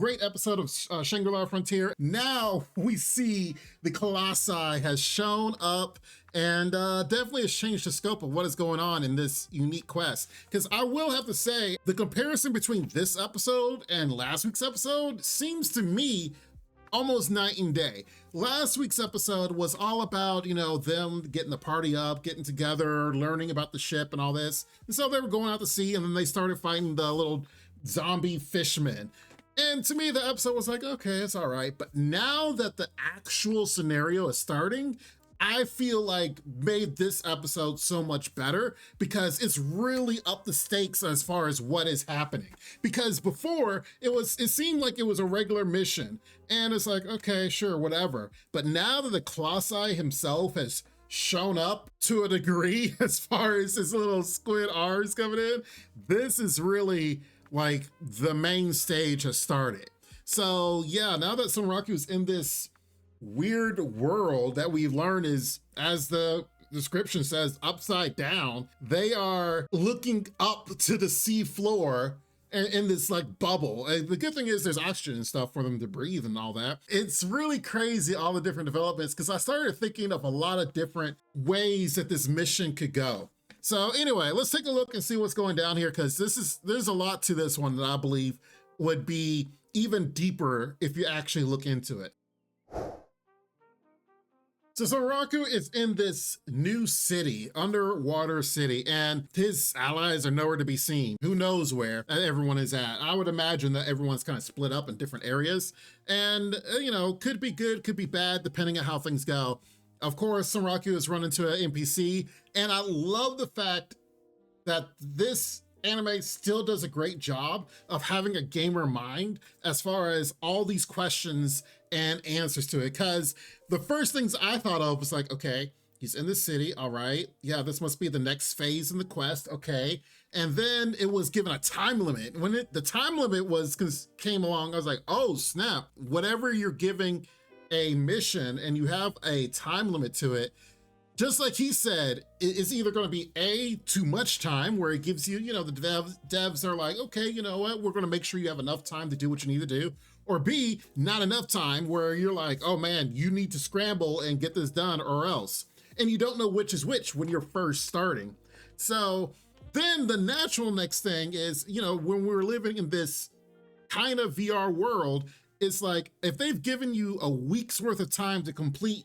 Great episode of Shangri-La Frontier. Now we see the Colossi has shown up and definitely has changed the scope of what is going on in this unique quest. Because I will have to say, the comparison between this episode and last week's episode seems to me almost night and day. Last week's episode was all about, them getting the party up, getting together, learning about the ship and all this. And so they were going out to sea, and then they started fighting the little zombie fishermen. And to me, the episode was like, okay, it's all right. But now that the actual scenario is starting, I feel like made this episode so much better because it's really up the stakes as far as what is happening. Because before it seemed like it was a regular mission and it's like, okay, sure, whatever. But now that the Colossi himself has shown up to a degree as far as his little squid R's coming in, this is really like the main stage has started. So yeah, now that Sunraku is in this weird world that we learn is, as the description says, upside down, they are looking up to the sea floor in this like bubble. And the good thing is there's oxygen and stuff for them to breathe and all that. It's really crazy, all the different developments, because I started thinking of a lot of different ways that this mission could go. So anyway, let's take a look and see what's going down here, because there's a lot to this one that I believe would be even deeper if you actually look into it. So Sunraku is in this new city, underwater city, and his allies are nowhere to be seen. Who knows where everyone is at? I would imagine that everyone's kind of split up in different areas, and could be good, could be bad, depending on how things go. Of course, Sunraku has run into an NPC, and I love the fact that this anime still does a great job of having a gamer mind as far as all these questions and answers to it. Because the first things I thought of was like, okay, he's in the city, all right. Yeah, this must be the next phase in the quest, okay. And then it was given a time limit. When the time limit came along, I was like, oh snap, whatever you're giving a mission and you have a time limit to it, just like he said, it's either going to be too much time, where it gives you, the devs are like, okay, you know what, we're going to make sure you have enough time to do what you need to do, or B, not enough time, where you're like, oh man, you need to scramble and get this done or else. And you don't know which is which when you're first starting. So then the natural next thing is, when we're living in this kind of VR world, it's like, if they've given you a week's worth of time to complete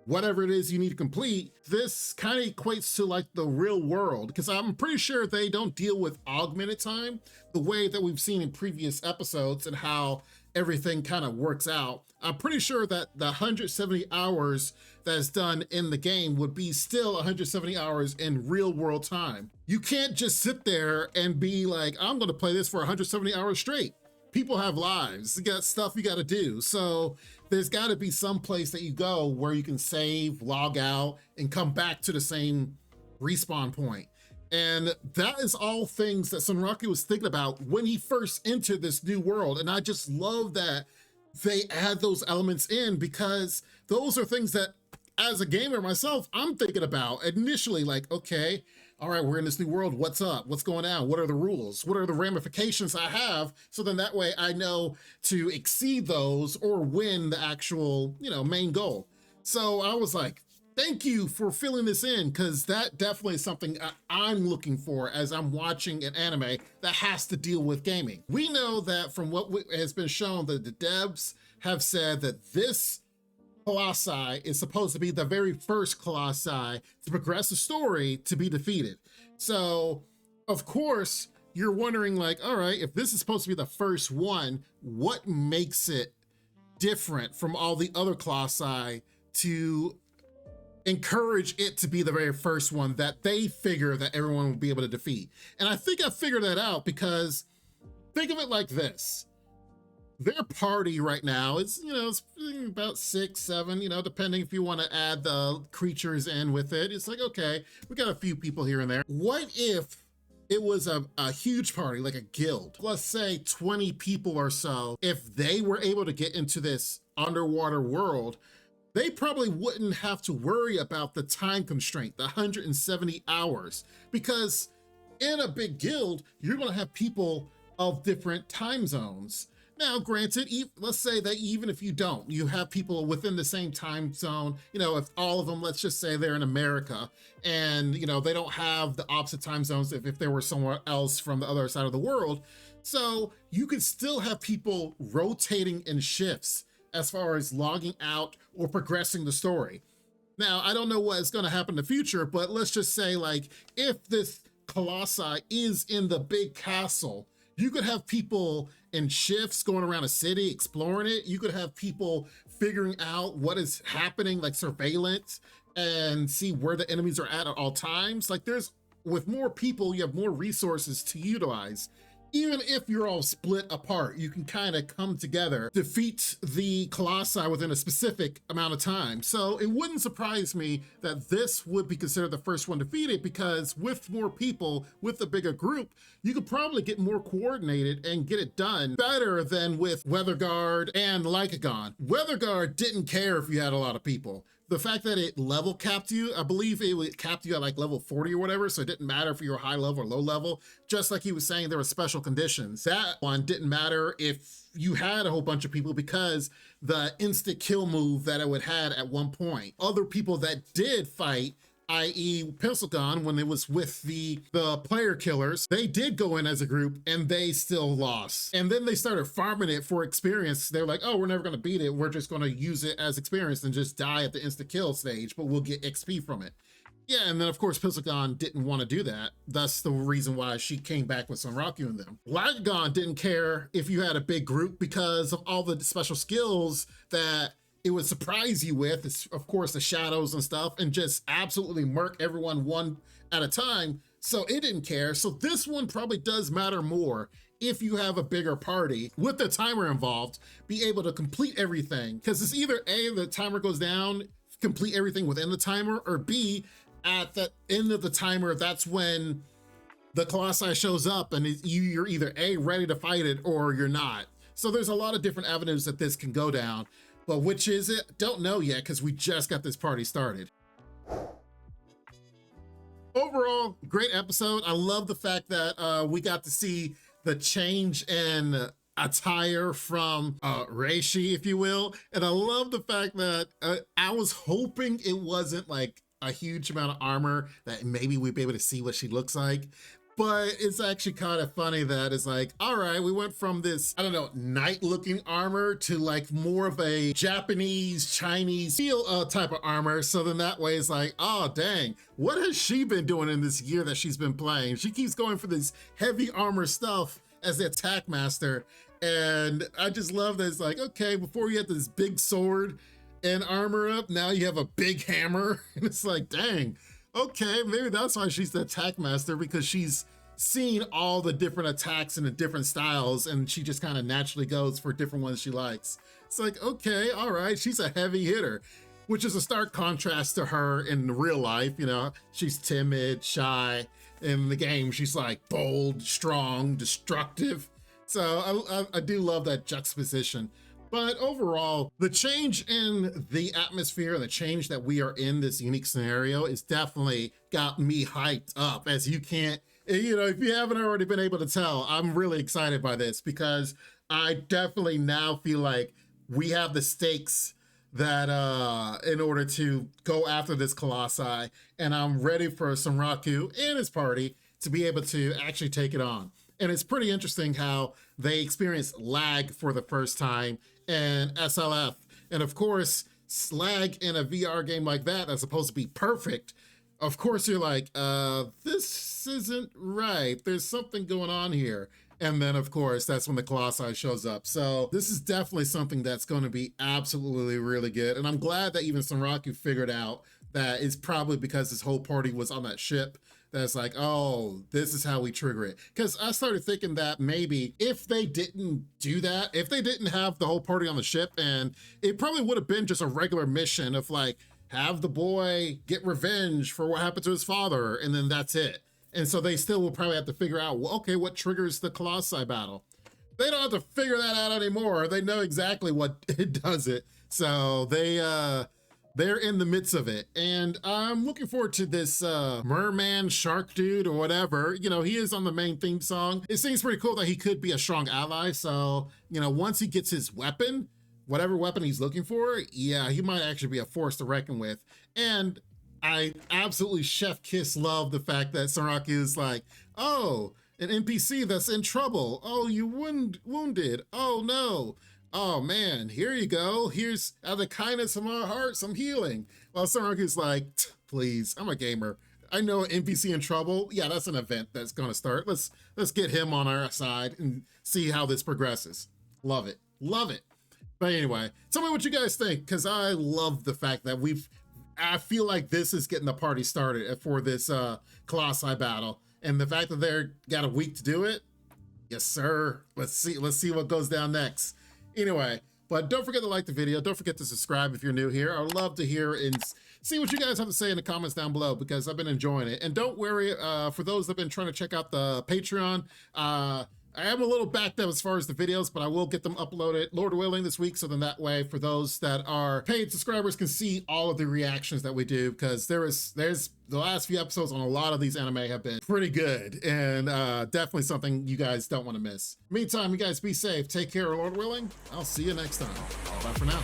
whatever it is you need to complete, this kind of equates to like the real world, because I'm pretty sure they don't deal with augmented time the way that we've seen in previous episodes and how everything kind of works out. I'm pretty sure that the 170 hours that's done in the game would be still 170 hours in real world time. You can't just sit there and be like, I'm going to play this for 170 hours straight. People have lives, you got stuff you got to do. So there's got to be some place that you go where you can save, log out, and come back to the same respawn point. And that is all things that Sunraku was thinking about when he first entered this new world. And I just love that they add those elements in, because those are things that, as a gamer myself, I'm thinking about initially, like, okay, all right, we're in this new world. What's up? What's going on? What are the rules? What are the ramifications I have? So then that way I know to exceed those or win the actual, main goal. So I was like, thank you for filling this in, because that definitely is something I'm looking for as I'm watching an anime that has to deal with gaming. We know that from what has been shown that the devs have said that this Colossi is supposed to be the very first Colossi to progress the story to be defeated. So, of course, you're wondering like, all right, if this is supposed to be the first one, what makes it different from all the other Colossi to encourage it to be the very first one that they figure that everyone will be able to defeat? And I think I figured that out, because think of it like this. Their party right now is, it's about 6, 7, depending if you want to add the creatures in with it. It's like, okay, we got a few people here and there. What if it was a huge party, like a guild? Let's say 20 people or so. If they were able to get into this underwater world, they probably wouldn't have to worry about the time constraint, the 170 hours, because in a big guild, you're going to have people of different time zones. Now, granted, let's say that even if you don't, you have people within the same time zone, if all of them, let's just say they're in America and, they don't have the opposite time zones if they were somewhere else from the other side of the world. So you could still have people rotating in shifts as far as logging out or progressing the story. Now, I don't know what is going to happen in the future, but let's just say, like, if this Colossi is in the big castle, you could have people in shifts going around a city, exploring it. You could have people figuring out what is happening, like surveillance, and see where the enemies are at all times. Like, with more people, you have more resources to utilize. Even if you're all split apart, you can kind of come together, defeat the Colossi within a specific amount of time. So it wouldn't surprise me that this would be considered the first one defeated, because with more people, with a bigger group, you could probably get more coordinated and get it done better than with Weatherguard and Lycagon. Weatherguard didn't care if you had a lot of people. The fact that it level capped you, I believe it capped you at like level 40 or whatever, so it didn't matter if you were high level or low level. Just like he was saying, there were special conditions. That one didn't matter if you had a whole bunch of people, because the instant kill move that it would had at one point. Other people that did fight, i.e. Pencilgon, when it was with the player killers, they did go in as a group and they still lost. And then they started farming it for experience. They're like, oh, we're never going to beat it. We're just going to use it as experience and just die at the instant kill stage, but we'll get XP from it. Yeah, and then of course Pencilgon didn't want to do that. That's the reason why she came back with Sunraku and them. Lycagon didn't care if you had a big group because of all the special skills that it would surprise you with. It's, of course, the shadows and stuff, and just absolutely murk everyone one at a time. So it didn't care. So this one probably does matter more if you have a bigger party with the timer involved, be able to complete everything. Because it's either A, the timer goes down, complete everything within the timer, or B, at the end of the timer, that's when the Colossi shows up and you're either A, ready to fight it, or you're not. So there's a lot of different avenues that this can go down. But which is it? Don't know yet, because we just got this party started. Overall, great episode. I love the fact that we got to see the change in attire from Reishi, if you will. And I love the fact that I was hoping it wasn't like a huge amount of armor, that maybe we'd be able to see what she looks like. But it's actually kind of funny that it's like, all right, we went from this, I don't know, knight-looking armor to like more of a Japanese, Chinese steel type of armor. So then that way it's like, oh, dang, what has she been doing in this year that she's been playing? She keeps going for this heavy armor stuff as the attack master. And I just love that it's like, okay, before you had this big sword and armor up, now you have a big hammer. And it's like, dang. Okay, maybe that's why she's the attack master, because she's seen all the different attacks and the different styles, and she just kind of naturally goes for different ones she likes. It's like, okay, all right, she's a heavy hitter, which is a stark contrast to her in real life. She's timid, shy. In the game, she's like bold, strong, destructive. So I do love that juxtaposition. But overall, the change in the atmosphere and the change that we are in this unique scenario is definitely got me hyped up. As you can't, if you haven't already been able to tell, I'm really excited by this, because I definitely now feel like we have the stakes that in order to go after this Colossi, and I'm ready for Sunraku and his party to be able to actually take it on. And it's pretty interesting how they experience lag for the first time and SLF. And of course, lag in a VR game like that that's supposed to be perfect, of course you're like, this isn't right. There's something going on here. And then of course, that's when the Colossi shows up. So this is definitely something that's going to be absolutely really good. And I'm glad that even Sunraku figured out that it's probably because his whole party was on that ship. That's like, oh, this is how we trigger it. Because I started thinking that maybe if they didn't do that, if they didn't have the whole party on the ship, and it probably would have been just a regular mission of like, have the boy get revenge for what happened to his father, and then that's it. And so they still will probably have to figure out, well, okay, what triggers the Colossi battle? They don't have to figure that out anymore. They know exactly what it does it. So they they're in the midst of it. And I'm looking forward to this merman shark dude or whatever. You know, he is on the main theme song. It seems pretty cool that he could be a strong ally. So, you know, once he gets his weapon, whatever weapon he's looking for, yeah, he might actually be a force to reckon with. And I absolutely chef kiss love the fact that Sunraku is like, oh, an NPC that's in trouble. Oh, you wounded. Oh no. Oh man, here you go. Here's out of the kindness of my heart, some healing. While Sunraku's like, please, I'm a gamer. I know an NPC in trouble. Yeah, that's an event that's gonna start. Let's get him on our side and see how this progresses. Love it. Love it. But anyway, tell me what you guys think, because I love the fact that I feel like this is getting the party started for this Colossi battle. And the fact that they're got a week to do it, yes, sir. Let's see what goes down next. Anyway, but don't forget to like the video. Don't forget to subscribe if you're new here. I would love to hear and see what you guys have to say in the comments down below, because I've been enjoying it. And don't worry, for those that have been trying to check out the Patreon, I am a little backed up as far as the videos, but I will get them uploaded, Lord willing, this week. So then that way, for those that are paid subscribers can see all of the reactions that we do, because there's the last few episodes on a lot of these anime have been pretty good, and definitely something you guys don't want to miss. Meantime, you guys be safe, take care, Lord willing. I'll see you next time. Bye for now.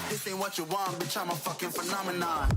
This ain't what you want, bitch, I'm a fucking phenomenon.